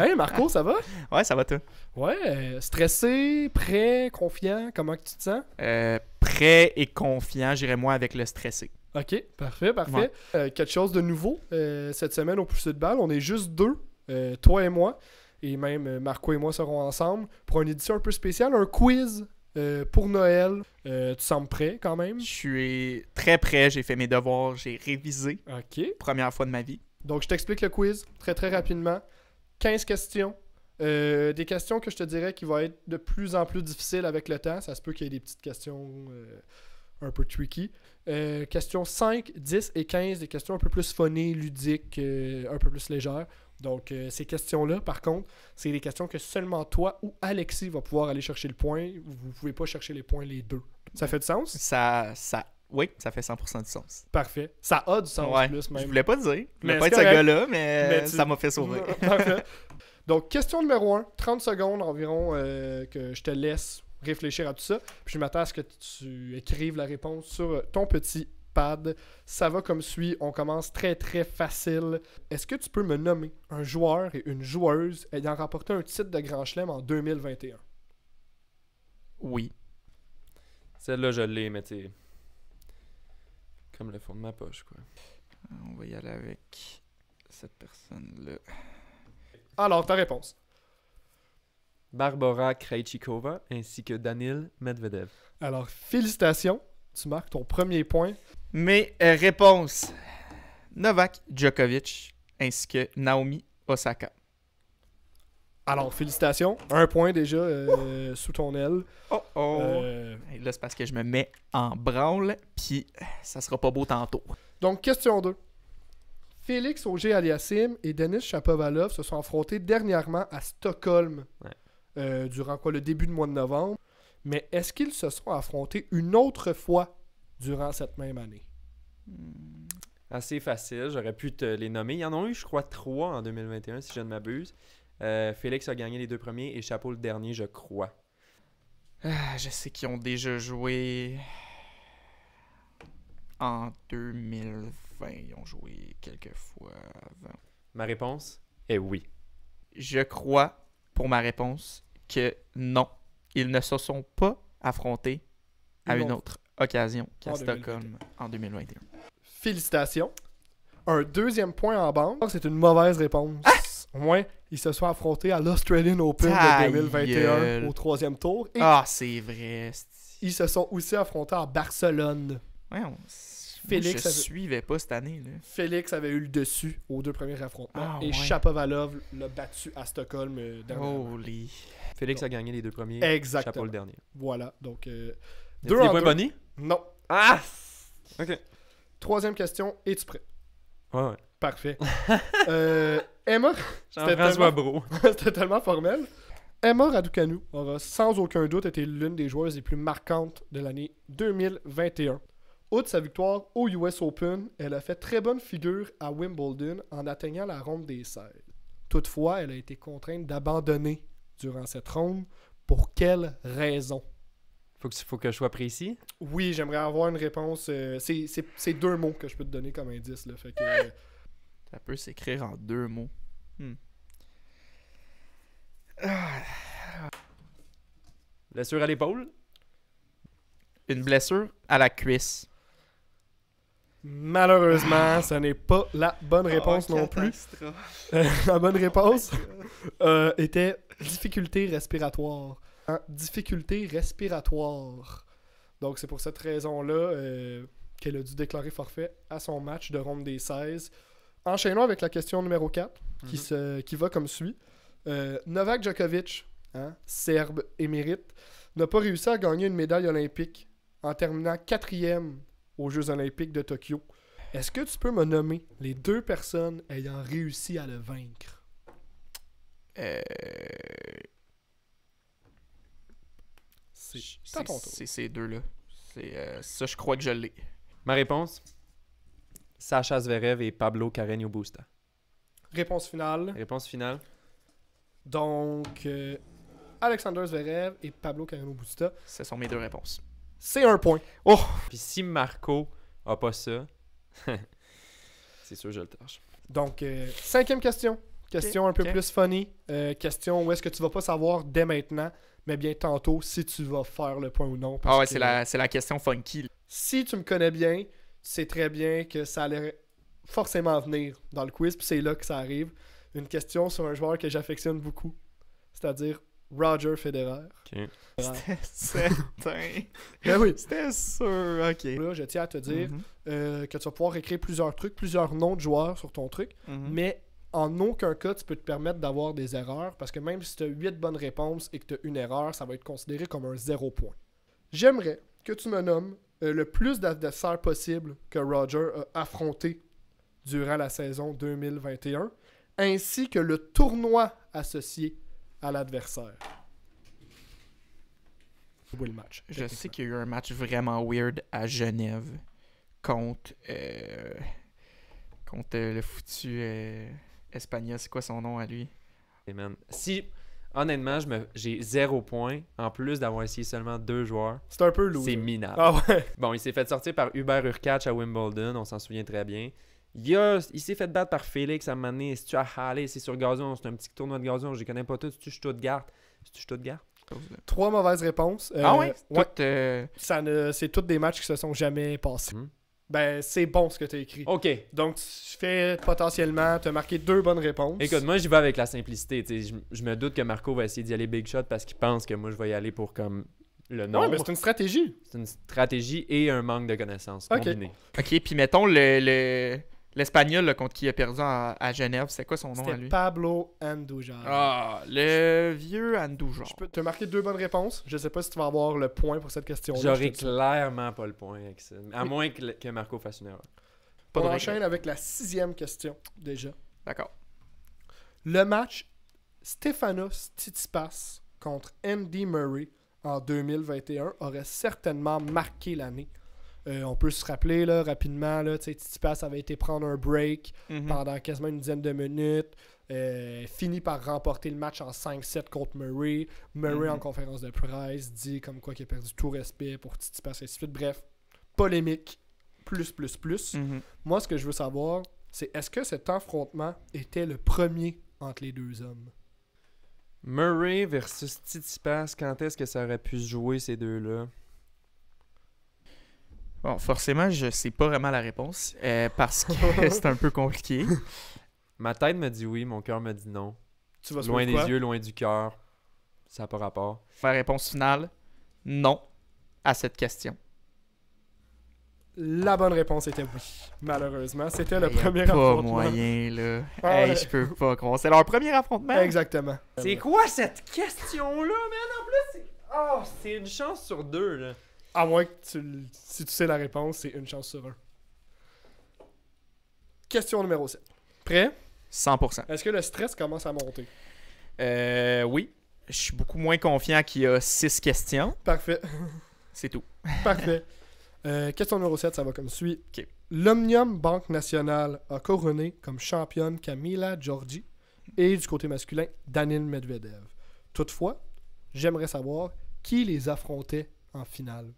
bien, Marco, ça va? Ouais, ça va toi? Ouais, stressé, prêt, confiant, comment que tu te sens? Prêt et confiant, j'irais moi avec le stressé. Ok, parfait, parfait. Ouais. Quelque chose de nouveau cette semaine au Poussée de balle. On est juste deux, toi et moi, et même Marco et moi serons ensemble pour une édition un peu spéciale, un quiz pour Noël. Tu sembles prêt quand même? Je suis très prêt, j'ai fait mes devoirs, j'ai révisé. Ok. Première fois de ma vie. Donc, je t'explique le quiz très très rapidement. 15 questions. Des questions que je te dirais qui vont être de plus en plus difficiles avec le temps. Ça se peut qu'il y ait des petites questions un peu tricky. Questions 5, 10 et 15, des questions un peu plus funny, ludiques, un peu plus légères. Donc, ces questions-là, par contre, c'est des questions que seulement toi ou Alexis va pouvoir aller chercher le point. Vous ne pouvez pas chercher les points les deux. Ça fait du sens? Oui, ça fait 100% du sens. Parfait. Ça a du sens Ouais, plus même. je voulais pas dire. Je voulais Mais pas c'est être ce correct. gars-là, mais tu- ça m'a fait sourire. Parfait. Donc, question numéro 1, 30 secondes environ que je te laisse réfléchir à tout ça. Puis je m'attends à ce que tu écrives la réponse sur ton petit pad. Ça va comme suit. On commence très très facile. Est-ce que tu peux me nommer un joueur et une joueuse ayant remporté un titre de Grand Chelem en 2021? Oui. Celle-là, je l'ai, mais tu sais, comme le fond de ma poche, quoi. On va y aller avec cette personne-là. Alors, ta réponse. Barbora Krejcikova ainsi que Danil Medvedev. Alors, félicitations. Tu marques ton premier point. Mes réponses. Novak Djokovic ainsi que Naomi Osaka. Alors, félicitations. Un point déjà sous ton aile. Oh. Euh, Hey, là, c'est parce que je me mets en branle, puis ça sera pas beau tantôt. Donc, question 2. Félix Auger-Aliassime et Denis Shapovalov se sont affrontés dernièrement à Stockholm durant le début du mois de novembre. Mais est-ce qu'ils se sont affrontés une autre fois durant cette même année? Assez facile, j'aurais pu te les nommer. Il y en a eu, je crois, 3 en 2021, si je ne m'abuse. Félix a gagné les 2 premiers et Chapeau le dernier, je crois. Je sais qu'ils ont déjà joué en 2020. Ils ont joué quelques fois avant. Ma réponse est oui. Je crois, pour ma réponse, que non. Ils ne se sont pas affrontés à une autre occasion qu'à En Stockholm en 2021. Félicitations. Un deuxième point en banque. C'est une mauvaise réponse. Ouais, ils se sont affrontés à l'Australian Open Ta de 2021 gueule. au troisième tour. Et Ah, c'est vrai. ils se sont aussi affrontés à Barcelone. Ouais, Félix je avait- suivais pas cette année. Là. Félix avait eu le dessus aux 2 premiers affrontements. Ah, et ouais. Shapovalov l'a battu à Stockholm dernièrement. Holy. Félix a gagné les 2 premiers, Exactement. Chapeau le dernier. Voilà, donc... Des deux en points deux. bonnies? Non. Ah! Ok. Troisième question, es-tu prêt? Ouais. Parfait. Emma, Jean-François Brault. c'était tellement formel. Emma Raducanu aura sans aucun doute été l'une des joueuses les plus marquantes de l'année 2021. Outre sa victoire au US Open, elle a fait très bonne figure à Wimbledon en atteignant la ronde des 16. Toutefois, elle a été contrainte d'abandonner durant cette ronde. Pour quelle raison? Faut que je sois précis. Oui, j'aimerais avoir une réponse. C'est 2 mots que je peux te donner comme indice. Là, fait que, Ça peut s'écrire en 2 mots. Blessure à l'épaule. Une blessure à la cuisse. malheureusement, ce n'est pas la bonne réponse non plus. Catastrophe. La bonne réponse était difficulté respiratoire. Difficulté respiratoire. Donc, c'est pour cette raison-là qu'elle a dû déclarer forfait à son match de ronde des 16. Enchaînons avec la question numéro 4, qui va comme suit. Novak Djokovic, serbe émérite, n'a pas réussi à gagner une médaille olympique en terminant 4e aux Jeux olympiques de Tokyo. Est-ce que tu peux me nommer les 2 personnes ayant réussi à le vaincre? C'est à ton tour. C'est ces deux-là. Ça, je crois que je l'ai. Ma réponse, Sacha Zverev et Pablo Carreño Busta. Réponse finale. Réponse finale. Donc, Alexander Zverev et Pablo Carreño Busta. Ce sont mes 2 réponses. C'est 1 point. Puis si Marco a pas ça, c'est sûr que je le tâche. Donc, 5e question. Question un peu ok. plus funny. Question où est-ce que tu vas pas savoir dès maintenant, mais bien tantôt si tu vas faire le point ou non. parce Ah ouais, que c'est la question funky. Là. Si tu me connais bien, tu sais très bien que ça allait forcément venir dans le quiz, puis c'est là que ça arrive. Une question sur un joueur que j'affectionne beaucoup, c'est-à-dire Roger Federer. Ok. C'était certain. Ben oui. C'était sûr. Ok. Là, je tiens à te dire Mhm. que tu vas pouvoir écrire plusieurs trucs, plusieurs noms de joueurs sur ton truc, Mhm. mais en aucun cas, tu peux te permettre d'avoir des erreurs, parce que même si tu as 8 bonnes réponses et que tu as une erreur, ça va être considéré comme un 0 point. J'aimerais que tu me nommes le plus d'adversaires possible que Roger a affronté durant la saison 2021, ainsi que le tournoi associé à l'adversaire. Jouer le match. Je sais qu'il y a eu un match vraiment weird à Genève contre, le foutu espagnol. C'est quoi son nom à lui? Et man, si, honnêtement, j'ai 0 point, en plus d'avoir essayé seulement 2 joueurs, C'est un peu lourd. c'est minable. Ah ouais. Bon, il s'est fait sortir par Hubert Hurkacz à Wimbledon, on s'en souvient très bien. Il s'est fait battre par Félix à un moment donné. C'est-tu à Halle, c'est sur gazon, c'est un petit tournoi de gazon, je les connais pas tous. C'est-tu Stuttgart? C'est-tu Stuttgart? 3 mauvaises réponses. Ah ouais? Ouais. Tout, C'est tous des matchs qui se sont jamais passés. Mhm. Ben, c'est bon ce que tu as écrit. Ok. Donc, tu fais potentiellement, tu as marqué 2 bonnes réponses. Écoute, moi, j'y vais avec la simplicité. Tu sais, je me doute que Marco va essayer d'y aller big shot parce qu'il pense que moi, je vais y aller pour comme le Ouais, nombre. mais c'est une stratégie. C'est une stratégie et un manque de connaissances Ok. combinés. Ok, puis mettons l'espagnol là, contre qui il a perdu à Genève. C'est quoi son nom à C'était lui? Pablo Andujar. Ah, le vieux Andoujar. Je peux te marquer 2 bonnes réponses. Je sais pas si tu vas avoir le point pour cette question-là. J'aurais je te dis ça. clairement pas le point avec ça. À moins que Marco fasse une erreur. Pas de On regret. enchaîne avec la 6e question, déjà. D'accord. Le match Stefanos Tsitsipas contre Andy Murray en 2021 aurait certainement marqué l'année. On peut se rappeler là, rapidement, là, Tsitsipas avait été prendre un break Mhm. pendant quasiment une dizaine de minutes. Finit par remporter le match en 5-7 contre Murray. Murray, Mhm. en conférence de presse, dit comme quoi qu'il a perdu tout respect pour Tsitsipas et ainsi de suite. Bref, polémique. Plus. Mhm. Moi, ce que je veux savoir, c'est est-ce que cet affrontement était le premier entre les deux hommes? Murray versus Tsitsipas, quand est-ce que ça aurait pu se jouer ces deux-là? Bon, forcément, je sais pas vraiment la réponse parce que c'est un peu compliqué. Ma tête me dit oui, mon cœur me dit non. Tu vas Loin suivre des quoi? yeux, loin du cœur. Ça n'a pas rapport. Ma réponse finale, non à cette question. La bonne réponse était oui. Malheureusement, c'était le Il y a premier pas affrontement. moyen, là. Ah Hey, ouais. je peux pas croire. C'est leur premier affrontement. Exactement. C'est quoi cette question-là, man? En plus, c'est une chance sur 2, là. À moins que si tu sais la réponse, c'est une chance sur 1. Question numéro 7. Prêt? 100%. Est-ce que le stress commence à monter? Oui. Je suis beaucoup moins confiant qu'il y a 6 questions. Parfait. C'est tout. Parfait. Question numéro 7, ça va comme suit. Ok. L'Omnium Banque Nationale a couronné comme championne Camila Giorgi et du côté masculin, Daniil Medvedev. Toutefois, j'aimerais savoir qui les affrontait en finale.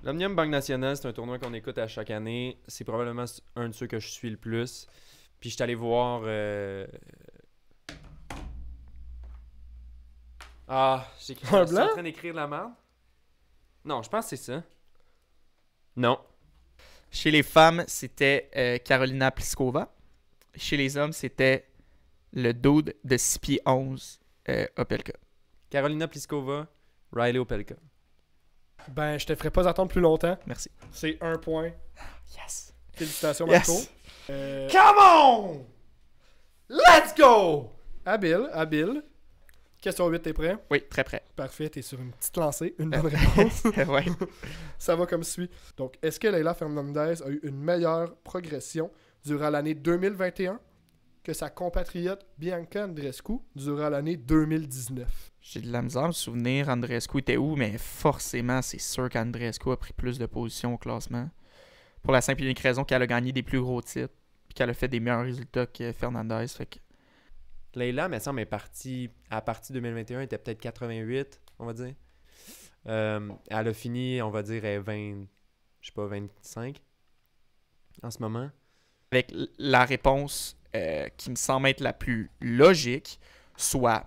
L'Omnium Banque Nationale, c'est un tournoi qu'on écoute à chaque année. C'est probablement un de ceux que je suis le plus. Puis je suis allé voir... Ah, j'ai écrit... Un Je suis blanc? en train d'écrire de la merde? Non, je pense que c'est ça. Non. Chez les femmes, c'était Karolina Pliskova. Chez les hommes, c'était le dude de 6 pieds 11, Opelka. Karolina Pliskova, Riley Opelka. Ben, je te ferai pas attendre plus longtemps. Merci. C'est 1 point. Yes. Félicitations, Marco. Yes. Come on! Let's go! Habile. Question 8, t'es prêt? Oui, très près. Parfait, t'es sur une petite lancée. Une bonne réponse. Ouais. Ça va comme suit. Donc, est-ce que Leila Fernandez a eu une meilleure progression durant l'année 2021 que sa compatriote Bianca Andreescu durant l'année 2019? J'ai de la misère à me souvenir, Andreescu était où, mais forcément, c'est sûr qu'Andreescu a pris plus de positions au classement. Pour la simple et unique raison qu'elle a gagné des plus gros titres, puis qu'elle a fait des meilleurs résultats que Fernandez. Fait que... Leila, me semble, est partie à partir 2021, elle était peut-être 88, on va dire. Elle a fini, on va dire, à 20, je sais pas, 25 en ce moment. Avec la réponse qui me semble être la plus logique soit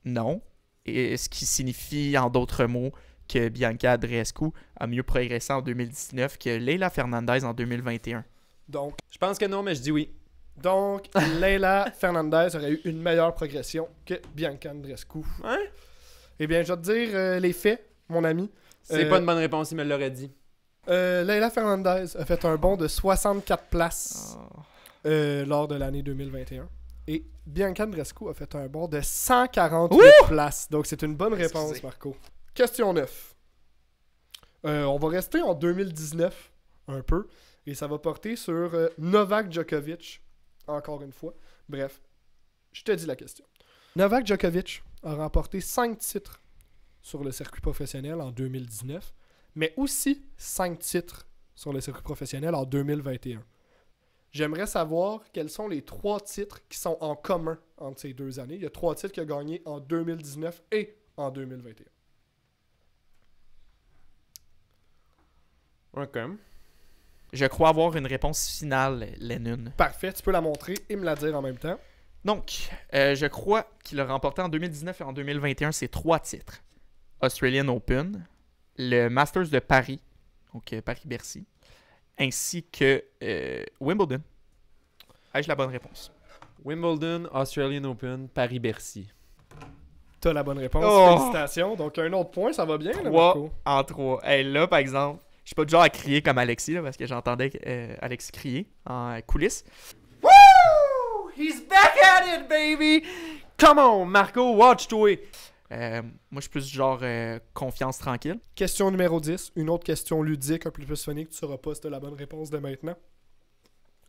non. Et ce qui signifie, en d'autres mots, que Bianca Andreescu a mieux progressé en 2019 que Leylah Fernandez en 2021. Donc, Je pense que non, mais je dis oui. Leylah Fernandez aurait eu une meilleure progression que Bianca Andreescu. Ouais? Eh bien, je vais te dire les faits, mon ami. C'est pas une bonne réponse, il me l'aurait dit. Leylah Fernandez a fait un bond de 64 places lors de l'année 2021. Et Bianca Andreescu a fait un bond de 148 places. Donc, c'est une bonne réponse, Excusez. Marco. Question 9. On va rester en 2019 un peu. Et ça va porter sur Novak Djokovic, encore une fois. Bref, je te dis la question. Novak Djokovic a remporté 5 titres sur le circuit professionnel en 2019, mais aussi 5 titres sur le circuit professionnel en 2021. J'aimerais savoir quels sont les 3 titres qui sont en commun entre ces 2 années. Il y a 3 titres qu'il a gagnés en 2019 et en 2021. Ok. Je crois avoir une réponse finale, Lennon. Parfait, tu peux la montrer et me la dire en même temps. Donc, je crois qu'il a remporté en 2019 et en 2021 ces 3 titres. Australian Open, le Masters de Paris, donc Paris-Bercy, ainsi que Wimbledon. Ai-je la bonne réponse? Wimbledon, Australian Open, Paris-Bercy. T'as la bonne réponse, Oh! félicitations. Donc un autre point, ça va bien, là, 3 Marco? en 3. Hey, là, par exemple, je suis pas du genre à crier comme Alexis, là, parce que j'entendais Alex crier en coulisses. Woo! He's back at it, baby! Come on, Marco, watch-toi! Moi, je suis plus du genre confiance tranquille. Question numéro 10, une autre question ludique, un peu plus funny que tu sauras pas si t'as la bonne réponse de maintenant.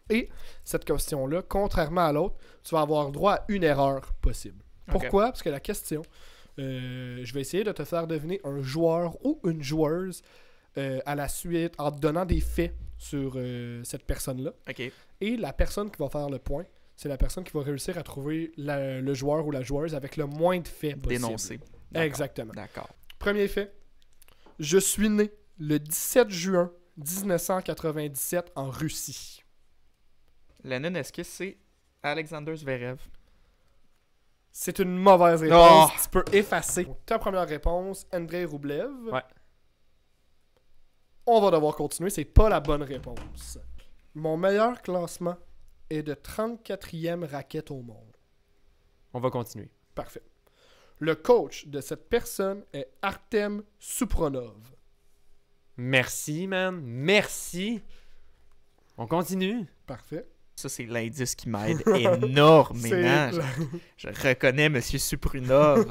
Et cette question-là, contrairement à l'autre, tu vas avoir droit à une erreur possible. Pourquoi? Parce que la question, je vais essayer de te faire deviner un joueur ou une joueuse à la suite, en te donnant des faits sur cette personne-là. OK. Et la personne qui va faire le point, c'est la personne qui va réussir à trouver le joueur ou la joueuse avec le moins de faits possible. Dénoncer. D'accord. Exactement. D'accord. Premier fait. Je suis né le 17 juin 1997 en Russie. Lennon, est-ce que c'est Alexander Zverev? C'est une mauvaise réponse. Oh! Tu peux effacer. Ta première réponse, Andrei Rublev. Ouais. On va devoir continuer. C'est pas la bonne réponse. Mon meilleur classement est de 34e raquette au monde. On va continuer. Parfait. Le coach de cette personne est Artem Supronov. Merci, man. Merci. On continue. Parfait. Ça, c'est l'indice qui m'aide énormément. Je reconnais M. Suprunov.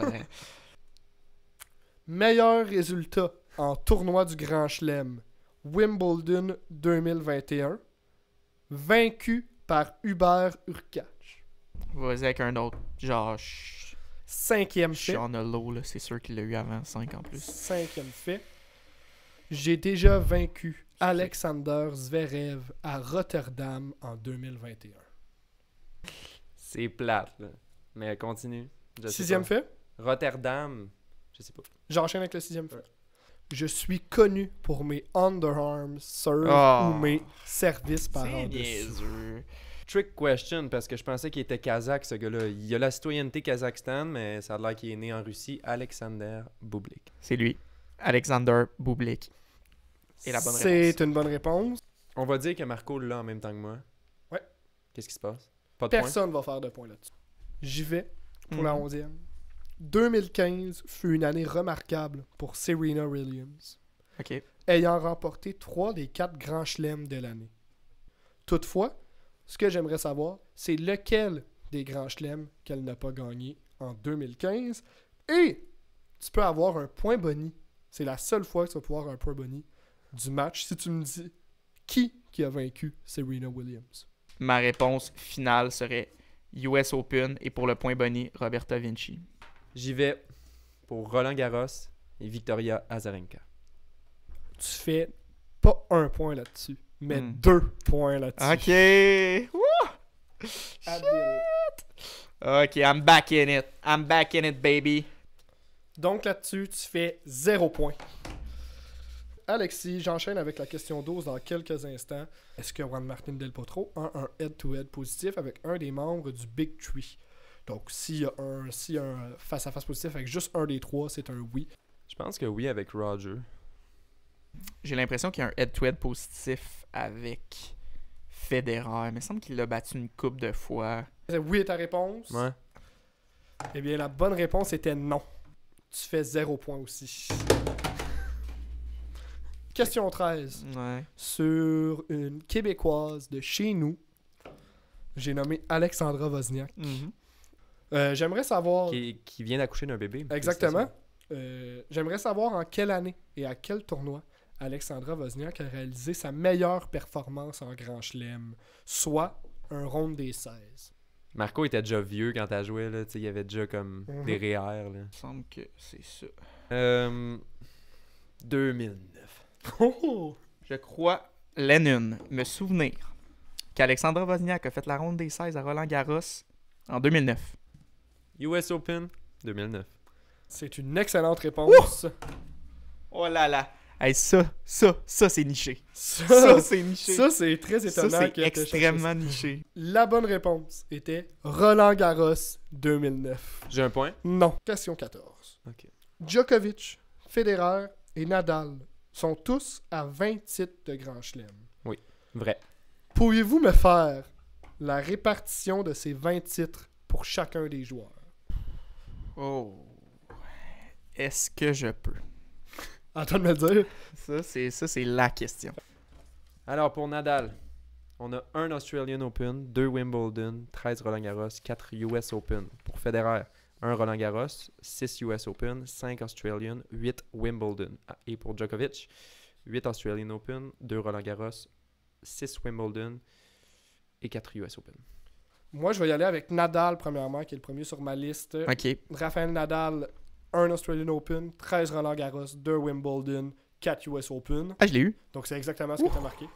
Meilleur résultat en tournoi du Grand Chelem, Wimbledon 2021, vaincu par Hubert Hurkacz. Vas-y avec un autre. Genre, 5e je suis fait. en a low, là. C'est sûr qu'il l'a eu avant 5 en plus. 5e fait. J'ai déjà vaincu Alexander Zverev à Rotterdam en 2021. C'est plate, là. Mais continue. Je sais 6e pas. fait. Rotterdam. Je sais pas. J'enchaîne avec le 6e fait. Je suis connu pour mes underarm serve Oh. ou mes services par en C'est dessus. niaiseux. Trick question, parce que je pensais qu'il était kazakh, ce gars-là. Il a la citoyenneté Kazakhstan, mais ça a l'air qu'il est né en Russie. Alexander Bublik. C'est lui. Alexander Bublik. Et la bonne réponse. C'est une bonne réponse. On va dire que Marco l'a en même temps que moi. Ouais. Qu'est-ce qui se passe? Pas de point? Personne va faire de point là-dessus. J'y vais pour la Mhm. 11e. 2015 fut une année remarquable pour Serena Williams, OK. ayant remporté 3 des 4 grands chelems de l'année. Toutefois, ce que j'aimerais savoir, c'est lequel des grands chelems qu'elle n'a pas gagné en 2015. Et tu peux avoir un point boni. C'est la seule fois que tu vas pouvoir avoir un point boni du match si tu me dis qui a vaincu Serena Williams. Ma réponse finale serait US Open et pour le point boni, Roberta Vinci. J'y vais pour Roland Garros et Victoria Azarenka. Tu fais pas un point là-dessus, mais 2 points là-dessus. OK. Woo! Habile. OK, I'm back in it. I'm back in it, baby. Donc là-dessus, tu fais 0 point. Alexis. J'enchaîne avec la question 12 dans quelques instants. Est-ce que Juan Martín del Potro a un head-to-head positif avec un des membres du Big Three? Donc, s'il y a un face-à-face positif avec juste un des trois, c'est un oui. Je pense que oui avec Roger. J'ai l'impression qu'il y a un head-to-head positif avec Federer. Il me semble qu'il l'a battu une couple de fois. Oui est ta réponse? Ouais. Eh bien, la bonne réponse était non. Tu fais 0 point aussi. Question 13. Ouais. Sur une Québécoise de chez nous, j'ai nommé Alexandra Wozniak. J'aimerais savoir... Qui vient d'accoucher d'un bébé. Exactement. J'aimerais savoir en quelle année et à quel tournoi Alexandra Wozniak a réalisé sa meilleure performance en Grand Chelem, soit un round des 16. Marco était déjà vieux quand t'as joué, là. Il y avait déjà comme des REER, là. Il me semble que c'est ça. 2009. Oh! Je crois, Lennon, me souvenir qu'Alexandra Wozniak a fait la ronde des 16 à Roland-Garros en 2009. US Open, 2009. C'est une excellente réponse. Oh là là! Hey, ça, c'est niché. Ça, Ça, c'est niché. ça, c'est très Ça, étonnant. c'est que t'aies extrêmement cherché niché. ça. La bonne réponse était Roland-Garros 2009. J'ai un point. Non. Question 14. Ok. Djokovic, Federer et Nadal sont tous à 20 titres de Grand Chelem. Vrai. Pourriez-vous me faire la répartition de ces 20 titres pour chacun des joueurs? Oh. Est-ce que je peux? À toi de me le dire. Ça, c'est la question. Alors, pour Nadal, on a un Australian Open, 2 Wimbledon, 13 Roland-Garros, 4 US Open. Pour Federer, 1 Roland-Garros, 6 US Open, 5 Australian, 8 Wimbledon. Et pour Djokovic, 8 Australian Open, 2 Roland-Garros, 6 Wimbledon et 4 US Open. Moi, je vais y aller avec Nadal, premièrement, qui est le premier sur ma liste. OK. Raphaël Nadal, 1 Australian Open, 13 Roland-Garros, 2 Wimbledon, 4 US Open. Ah, je l'ai eu. Donc, c'est exactement ce que tu as marqué.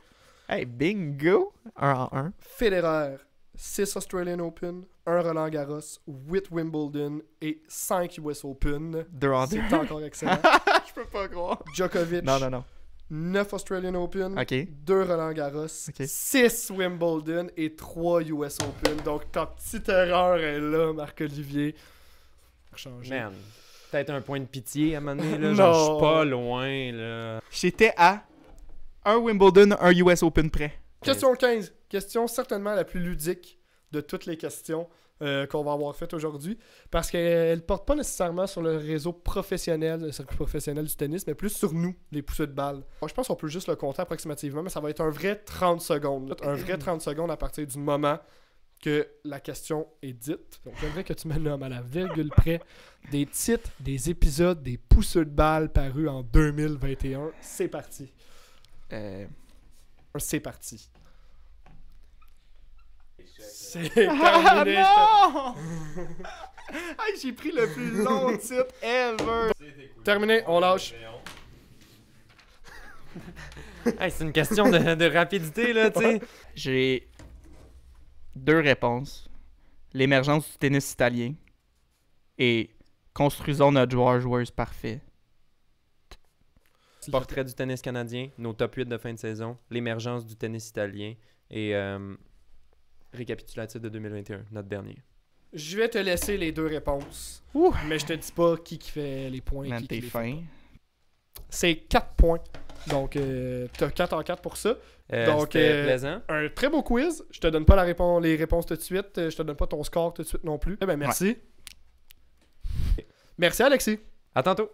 Hey, bingo! 1 en 1. Federer, 6 Australian Open, 1 Roland-Garros, 8 Wimbledon et 5 US Open. 2 en 2. C'est encore excellent. Je peux pas croire. Djokovic, Non. 9 Australian Open, OK. 2 Roland-Garros, 6 Wimbledon et 3 US Open. Donc, ta petite erreur est là, Marc-Olivier. Changer. Man, peut-être un point de pitié à un moment donné, là. Non. Genre, je suis pas loin, là. J'étais à un Wimbledon, un US Open près. Question 15. Question certainement la plus ludique de toutes les questions qu'on va avoir faites aujourd'hui. Parce qu'elle ne porte pas nécessairement sur le réseau professionnel, le circuit professionnel du tennis, mais plus sur nous, les pousseux de balles. Moi, je pense qu'on peut juste le compter approximativement, mais ça va être un vrai 30 secondes. Un vrai 30 secondes à partir du moment que la question est dite. Donc, j'aimerais que tu me nommes à la virgule près des titres, des épisodes, des pousseux de balles parus en 2021. C'est parti. C'est parti. C'est terminé. non! Hey, j'ai pris le plus long titre ever. Terminé, on lâche. Hey, c'est une question de rapidité, là, tu sais. J'ai 2 réponses. L'émergence du tennis italien et construisons notre joueuse parfait. Portrait du tennis canadien, nos top 8 de fin de saison, l'émergence du tennis italien et récapitulatif de 2021, notre dernier. Je vais te laisser les 2 réponses. Ouh. Mais je te dis pas qui fait les points. Man, qui t'es les fait fin. pas. C'est 4 points. Donc, t'as 4 en 4 pour ça. Donc, c'était plaisant. Un très beau quiz. Je te donne pas les réponses tout de suite. Je te donne pas ton score tout de suite non plus. Eh ben, merci. Merci, Alexis. À tantôt.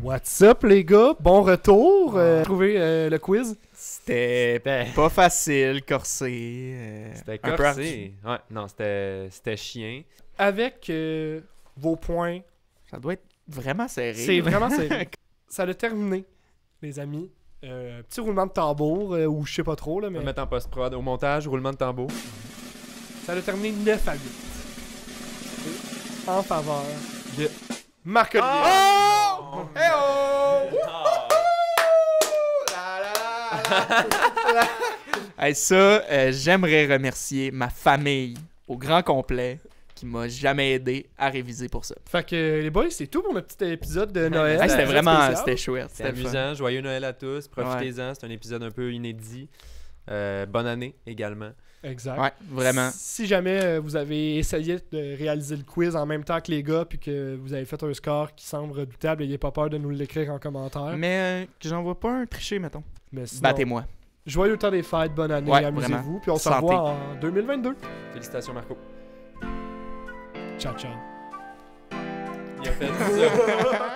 What's up, les gars? Bon retour. Trouvé le quiz. C'était pas facile, corsé. C'était un peu corsé. Ouais, non, c'était chien. Avec vos points, Ça doit être vraiment serré. c'est là. vraiment serré. Ça a terminé, les amis. Petit roulement de tambour, ou je sais pas trop, là, On va mais le mettre en post-prod. Au montage, roulement de tambour. ça a terminé 9 à 8. En faveur de Marc-Olivier. Oh! Eh oh! La, la, la, la. Hey, ça, j'aimerais remercier ma famille au grand complet qui m'a jamais aidé à réviser pour ça. Fait que les boys, c'est tout pour notre petit épisode de Noël. Hey, c'était Épisode vraiment spécial. c'était chouette. C'était C'était le fun. amusant. Joyeux Noël à tous. Profitez-en. C'est un épisode un peu inédit. Bonne année également. Exact. Ouais, vraiment. Si jamais vous avez essayé de réaliser le quiz en même temps que les gars, puis que vous avez fait un score qui semble redoutable, n'ayez pas peur de nous l'écrire en commentaire. Mais que j'en vois pas un tricher, mettons. Mais sinon, Battez-moi. joyeux temps des fêtes, bonne année, Ouais, amusez-vous, vraiment. puis on se Santé. revoit en 2022. Félicitations, Marco. Ciao, ciao. Il a fait ça.